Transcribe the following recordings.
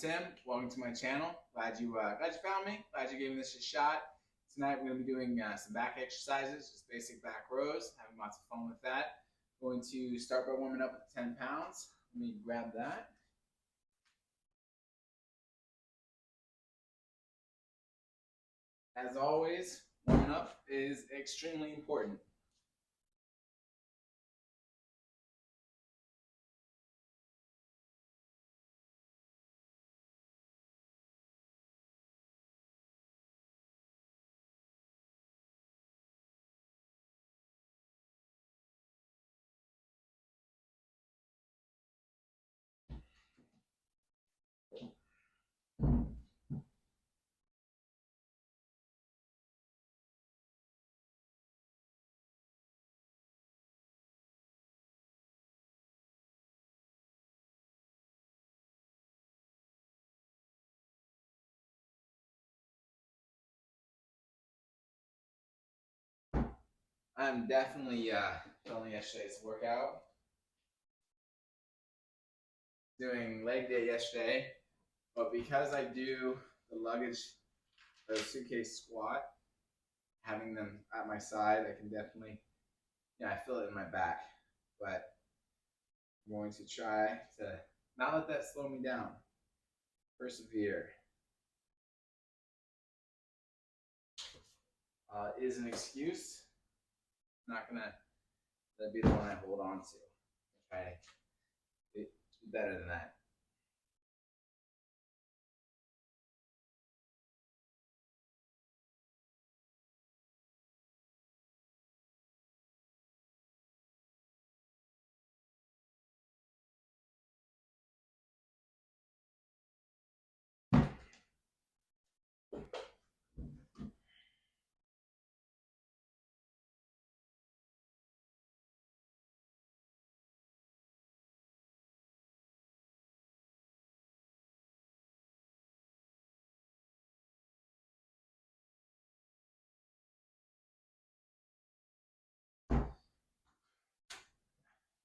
Tim. Welcome to my channel. Glad you found me. Glad you gave me this a shot. Tonight we're going to be doing some back exercises, just basic back rows, having lots of fun with that. Going to start by warming up with 10 pounds. Let me grab that. As always, warming up is extremely important. I'm definitely filming yesterday's workout. Doing leg day yesterday, but because I do the luggage, the suitcase squat, having them at my side, I can definitely, I feel it in my back, but I'm going to try to not let that slow me down. Persevere. Is an excuse. I'm not gonna let be the one I hold on to. Try to do better than that.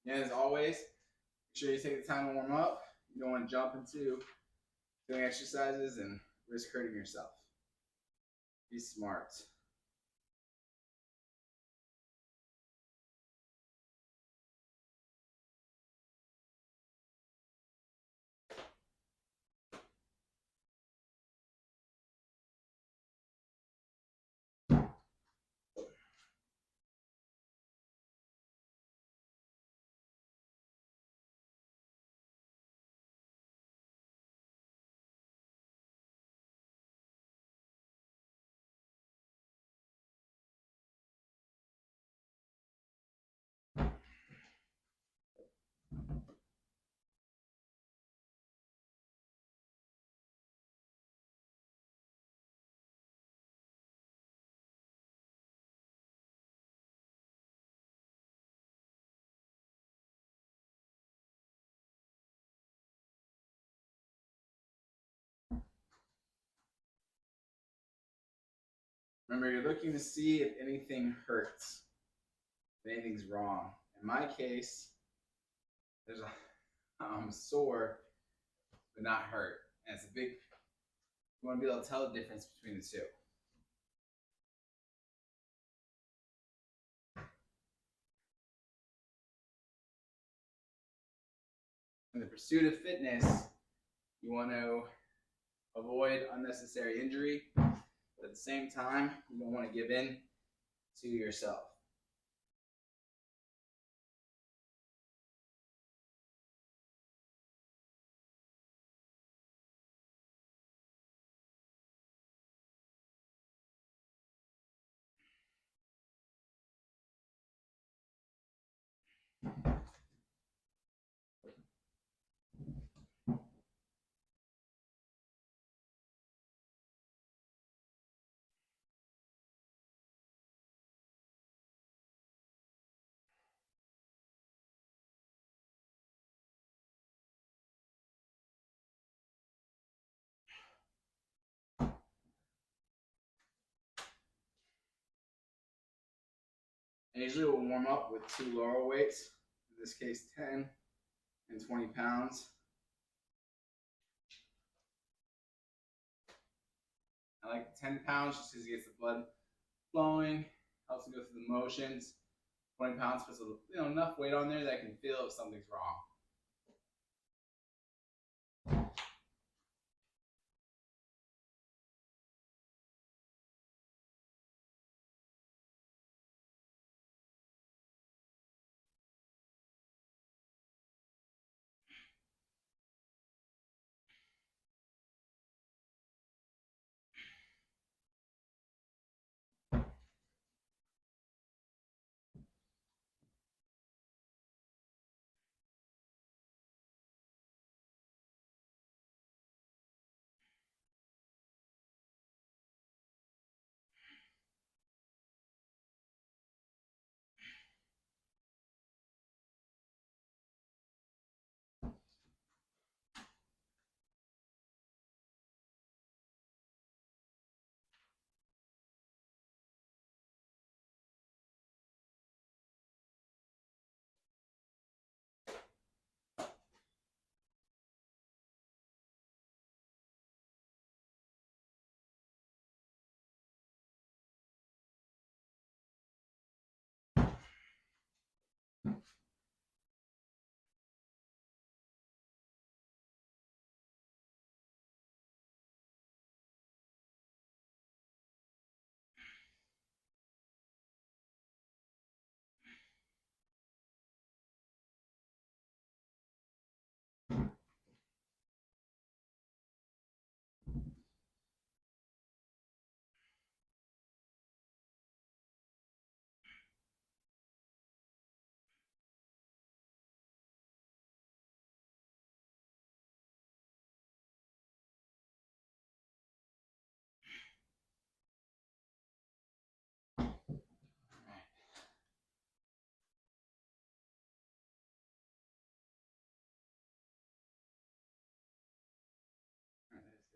And as always, make sure you take the time to warm up. You don't want to jump into doing exercises and risk hurting yourself. Be smart. Remember, you're looking to see if anything hurts, if anything's wrong. In my case, there's I'm sore, but not hurt. And it's a big, you want to be able to tell the difference between the two. In the pursuit of fitness, you want to avoid unnecessary injury, but at the same time, you don't want to give in to yourself. And usually we'll warm up with 2 lower weights, in this case 10 and 20 pounds. I like 10 pounds just because it gets the blood flowing, helps me go through the motions. 20 pounds puts enough weight on there that I can feel if something's wrong.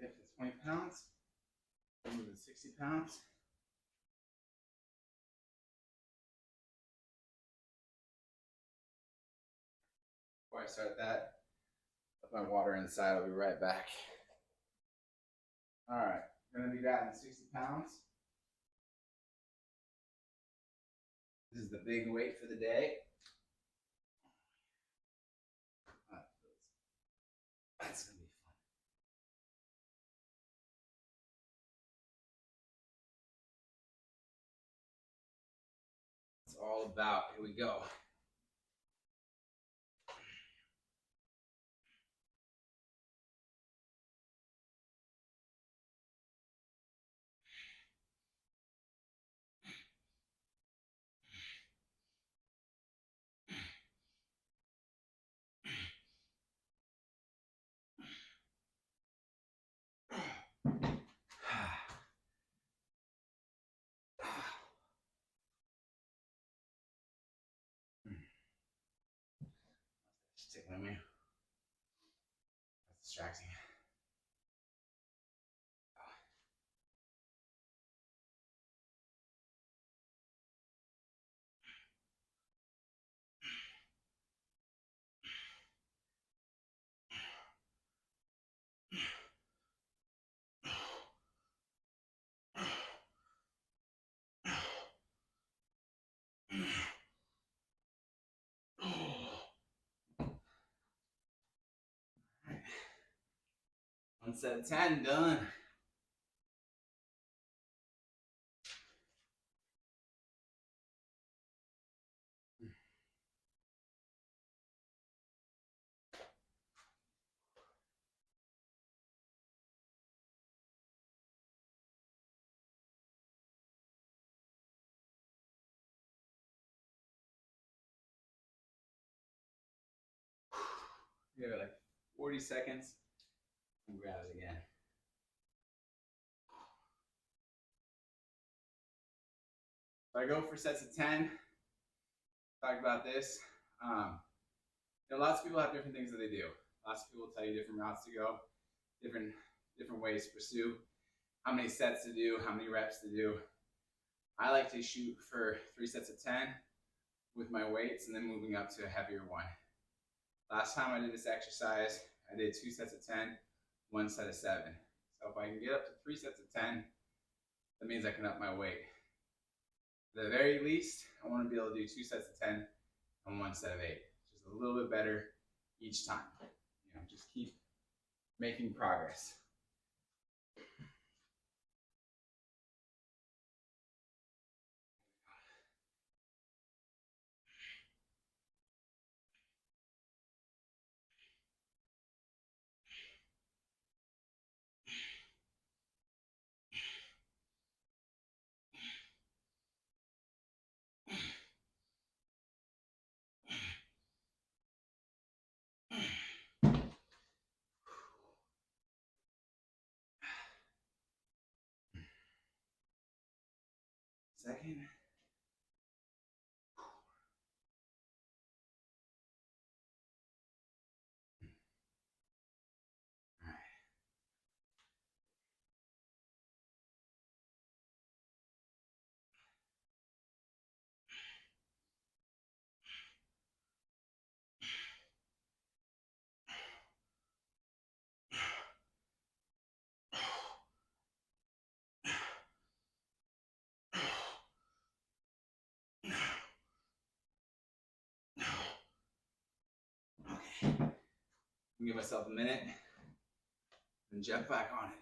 If it's 20 pounds, move to 60 pounds. Before I start that, put my water inside. I'll be right back. All right, gonna be batting 60 pounds. This is the big weight for the day. That's gonna be fun. It's all about. Here we go. Stick with me. That's distracting. One set of 10 done. Give it like 40 seconds and grab it again. So I go for sets of 10. Talk about this. Lots of people have different things that they do. Lots of people tell you different routes to go, different ways to pursue, how many sets to do, how many reps to do. I like to shoot for 3 sets of 10 with my weights and then moving up to a heavier one. Last time I did this exercise, I did 2 sets of 10, 1 set of 7. So if I can get up to 3 sets of 10 that means I can up my weight. At the very least, I want to be able to do 2 sets of 10 and 1 set of 8. Just a little bit better each time. Just keep making progress. Second. Okay. Give myself a minute and jump back on it.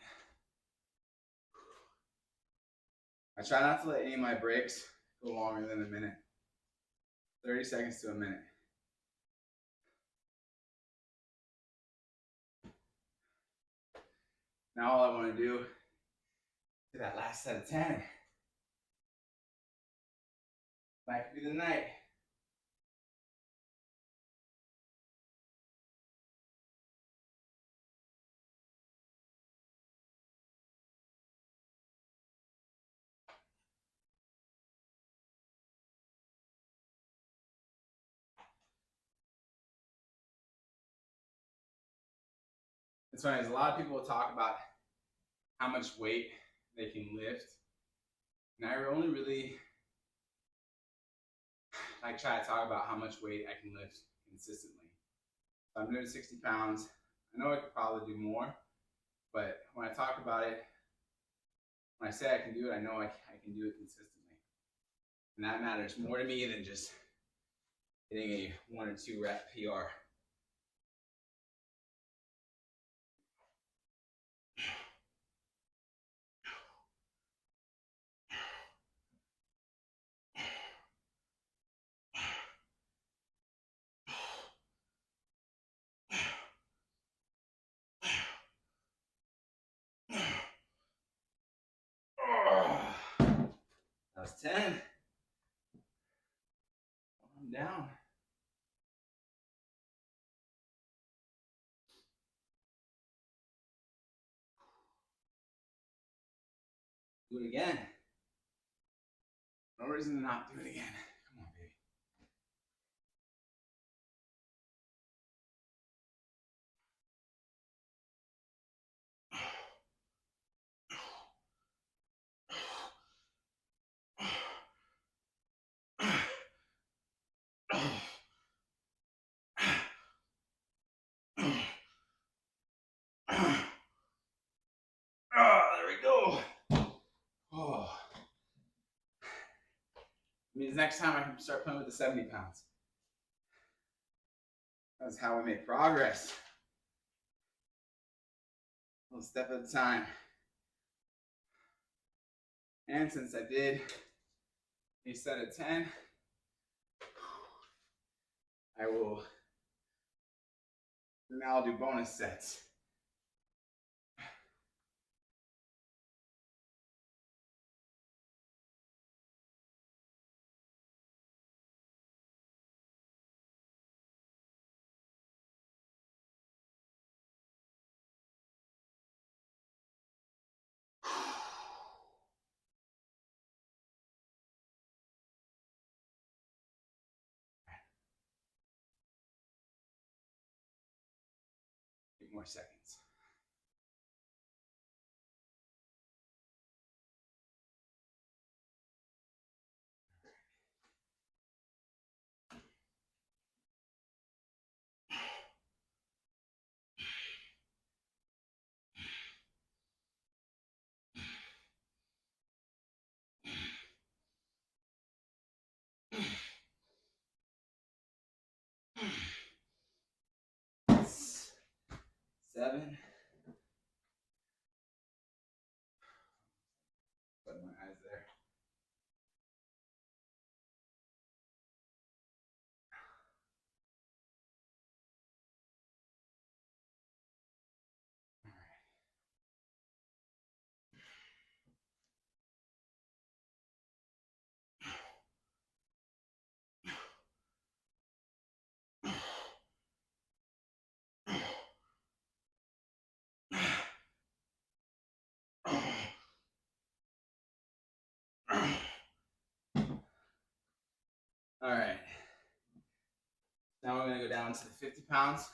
I try not to let any of my breaks go longer than a minute. 30 seconds to a minute. Now all I want to do is that last set of 10. Might be the night. It's funny, there's a lot of people talk about how much weight they can lift. And I only really try to talk about how much weight I can lift consistently. So I'm doing 60 pounds. I know I could probably do more, but when I talk about it, when I say I can do it, I know I can do it consistently. And that matters more to me than just hitting a 1 or 2 rep PR. That was 10. I'm down. Do it again. No reason to not do it again. Come on, baby. There we go. Oh. Means next time I can start playing with the 70 pounds. That's how we make progress. One step at a time. And since I did a set of 10, I will now do bonus sets. Eight more seconds. 7. Put my eyes there. All right. Now we're going to go down to the 50 pounds.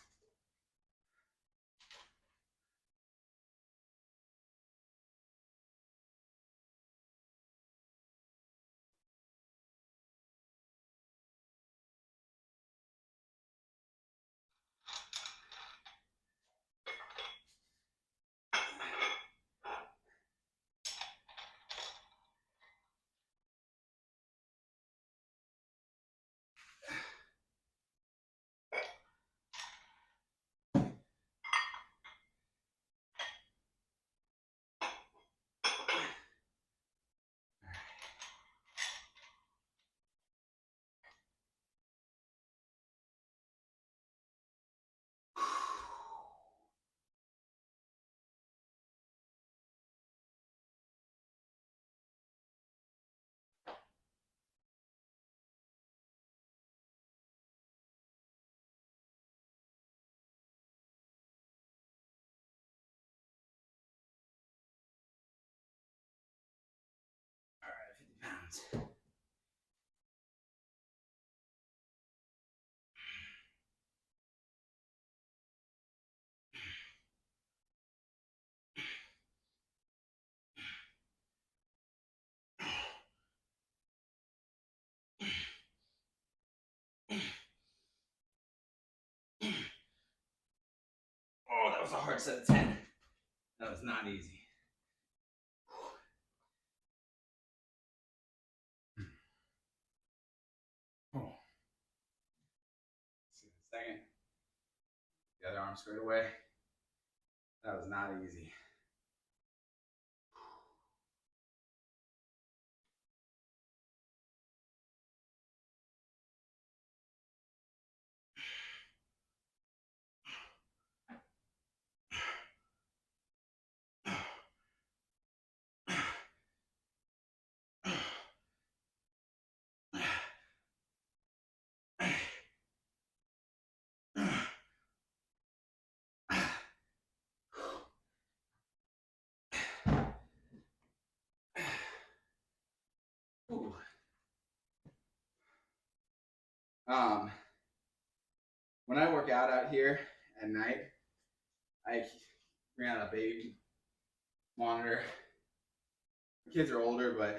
All right, 50 pounds. Oh, that was a hard set of 10. That was not easy. Oh. See the second. The other arm squared away. That was not easy. Ooh. When I work out here at night, I bring out a baby monitor. My kids are older, but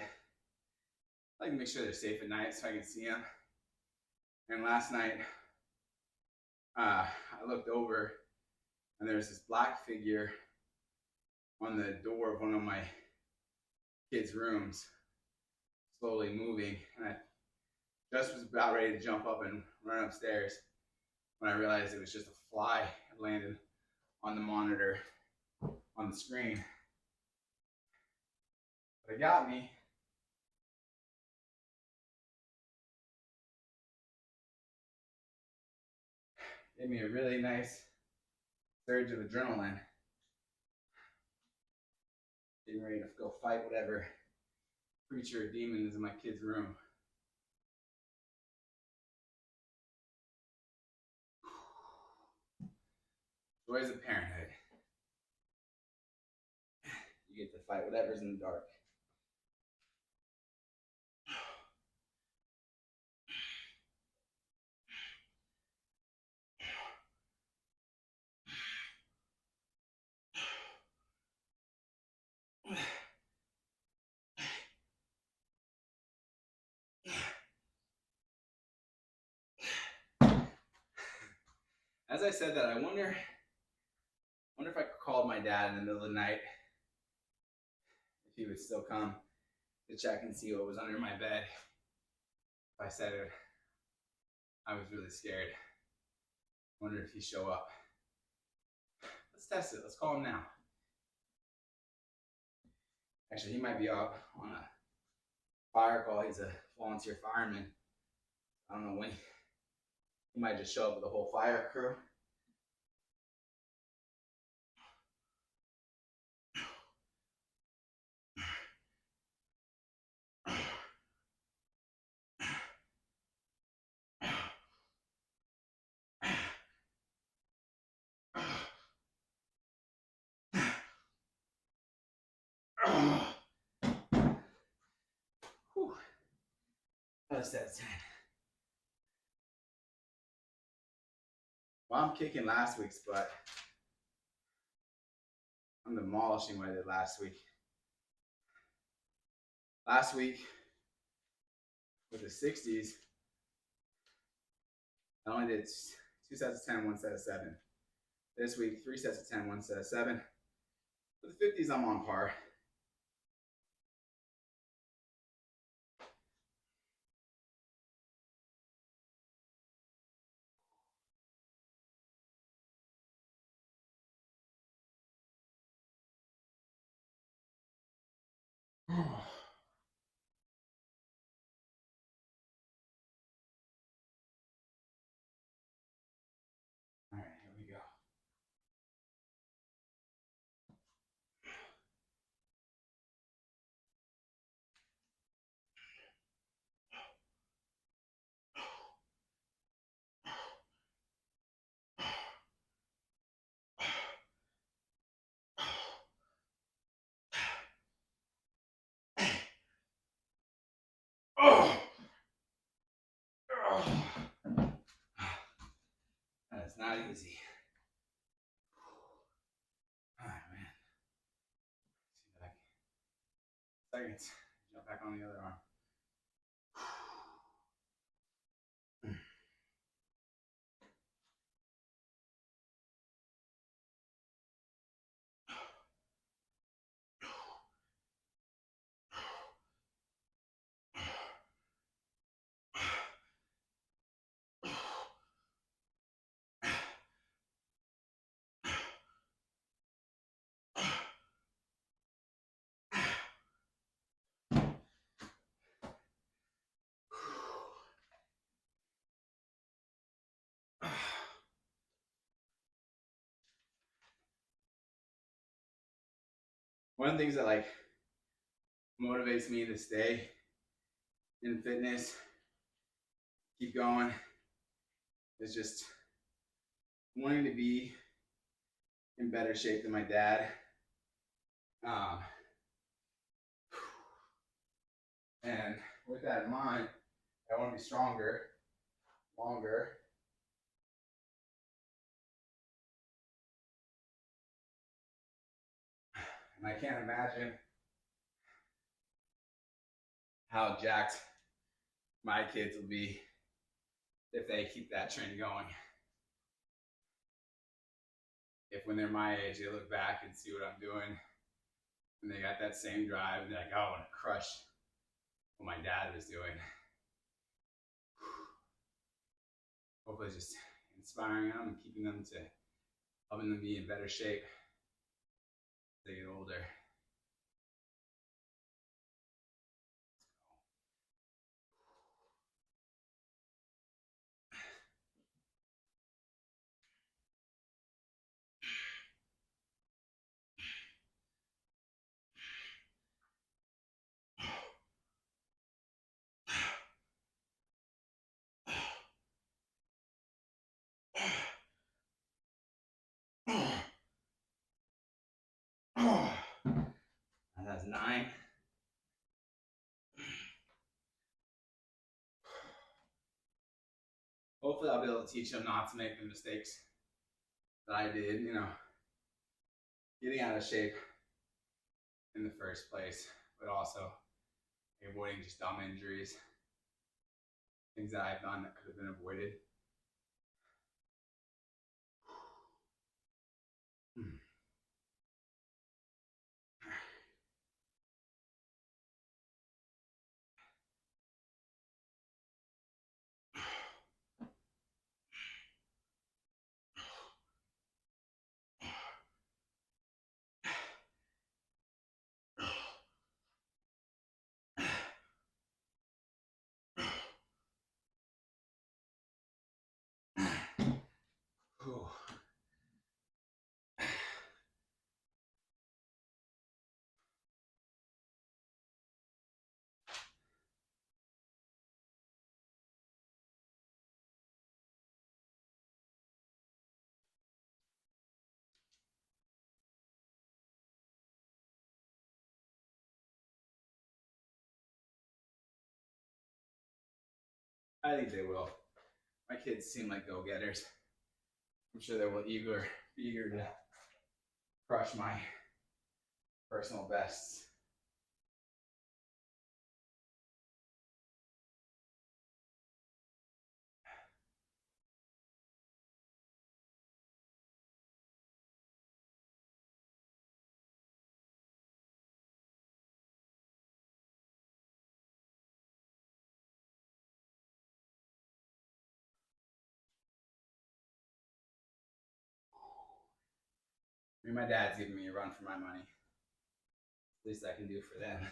I like to make sure they're safe at night so I can see them. And last night, I looked over and there's this black figure on the door of one of my kids' rooms, slowly moving. And I just was about ready to jump up and run upstairs when I realized it was just a fly that landed on the monitor on the screen. But it got me. Gave me a really nice surge of adrenaline. Getting ready to go fight whatever creature or demon is in my kid's room. Joys of parenthood. You get to fight whatever's in the dark. As I said that, I wonder if I called my dad in the middle of the night, if he would still come to check and see what was under my bed. If I said it, I was really scared. I wonder if he'd show up. Let's test it. Let's call him now. Actually, he might be up on a fire call. He's a volunteer fireman. I don't know when. He might just show up with the whole fire crew. Whew. That's 10. Well, I'm kicking last week's butt. I'm demolishing what I did last week. Last week, with the 60s, I only did 2 sets of 10, 1 set of 7. This week, 3 sets of 10, 1 set of 7. With the 50s, I'm on par. All right, here we go. Oh! That is not easy. All right, man. See if I can. Seconds. Jump back on the other arm. One of the things that like motivates me to stay in fitness, keep going, is just wanting to be in better shape than my dad. And with that in mind, I want to be stronger, longer. And I can't imagine how jacked my kids will be if they keep that trend going. If when they're my age, they look back and see what I'm doing, and they got that same drive, and they're like, oh, I want to crush what my dad was doing. Hopefully just inspiring them and keeping them to helping them be in better shape as they get older. And that's 9. Hopefully I'll be able to teach them not to make the mistakes that I did, getting out of shape in the first place, but also avoiding just dumb injuries, things that I've done that could have been avoided. I think they will. My kids seem like go-getters. I'm sure they will be eager to crush my personal bests. I mean, my dad's giving me a run for my money. At least I can do for them.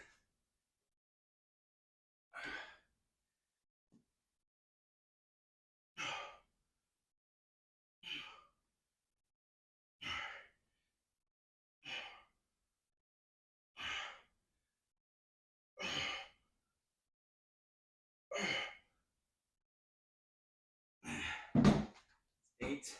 Eight.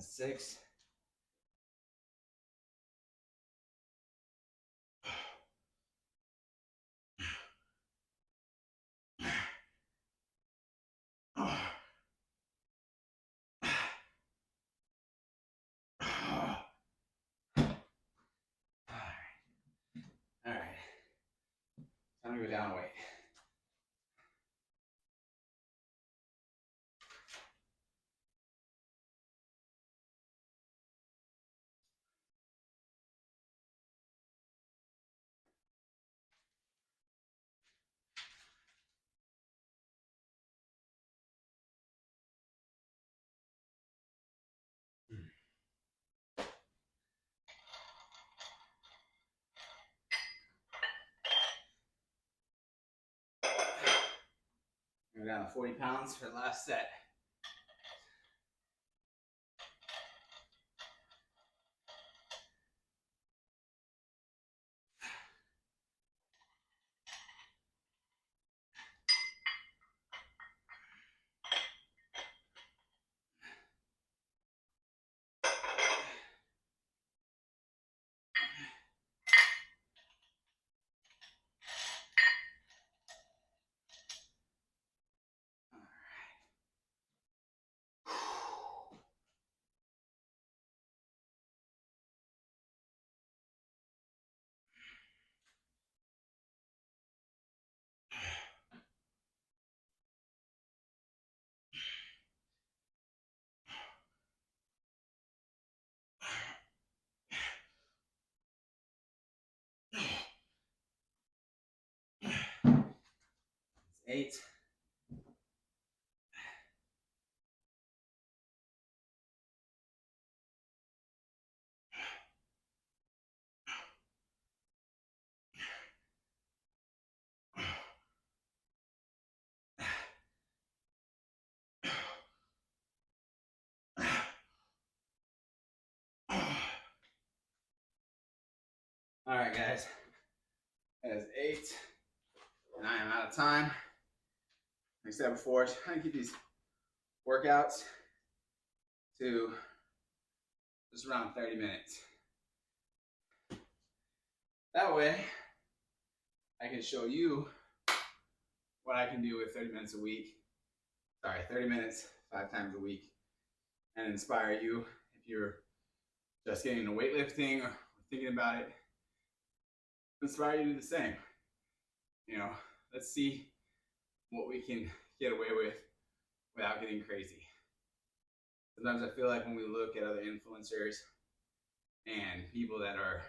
Six. All right. Time to go down a weight. Go down to 40 pounds for the last set. Eight. All right, guys. That is 8, and I am out of time. Like I said before, trying to keep these workouts to just around 30 minutes. That way, I can show you what I can do with 30 minutes a week. Sorry, 30 minutes 5 times a week, and inspire you if you're just getting into weightlifting or thinking about it. Inspire you to do the same. You know, let's see what we can get away with without getting crazy. Sometimes I feel like when we look at other influencers and people that are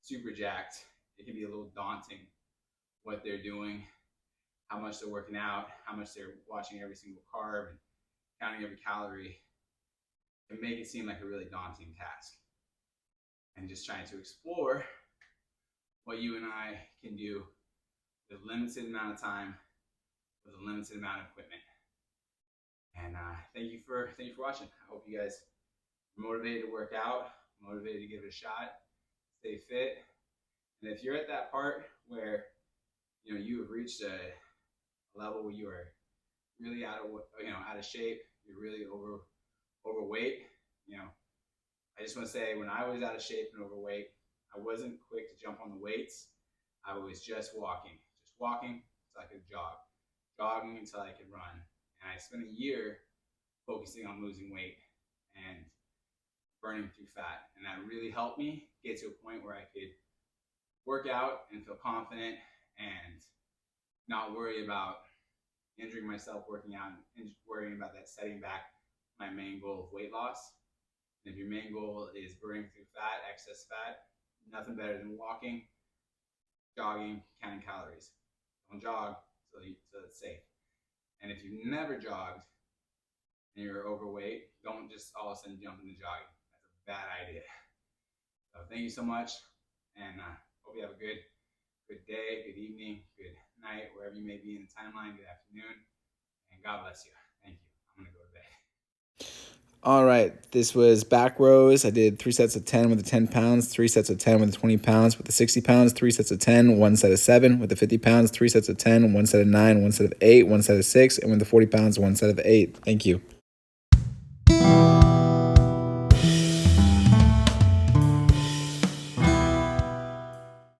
super jacked, it can be a little daunting what they're doing, how much they're working out, how much they're watching every single carb and counting every calorie. It make it seem like a really daunting task. And just trying to explore what you and I can do with a limited amount of time, with a limited amount of equipment. And thank you for watching. I hope you guys are motivated to work out, motivated to give it a shot, stay fit. And if you're at that part where you have reached a level where you are really out of shape, you're really overweight, I just want to say, when I was out of shape and overweight, I wasn't quick to jump on the weights. I was just walking until I could jog, jogging until I could run. And I spent a year focusing on losing weight and burning through fat. And that really helped me get to a point where I could work out and feel confident and not worry about injuring myself working out and worrying about that setting back my main goal of weight loss. And if your main goal is burning through fat, excess fat, nothing better than walking, jogging, counting calories. Don't jog so it's safe. And if you've never jogged and you're overweight, don't just all of a sudden jump into jogging. That's a bad idea. So thank you so much, and hope you have a good day, good evening, good night, wherever you may be in the timeline, good afternoon, and God bless you. Thank you. I'm going to go to bed. All right, this was back rows. I did 3 sets of 10 with the 10 pounds, 3 sets of 10 with the 20 pounds, with the 60 pounds, 3 sets of 10, 1 set of 7, with the 50 pounds, 3 sets of 10, 1 set of 9, 1 set of 8, 1 set of 6, and with the 40 pounds, 1 set of 8. Thank you.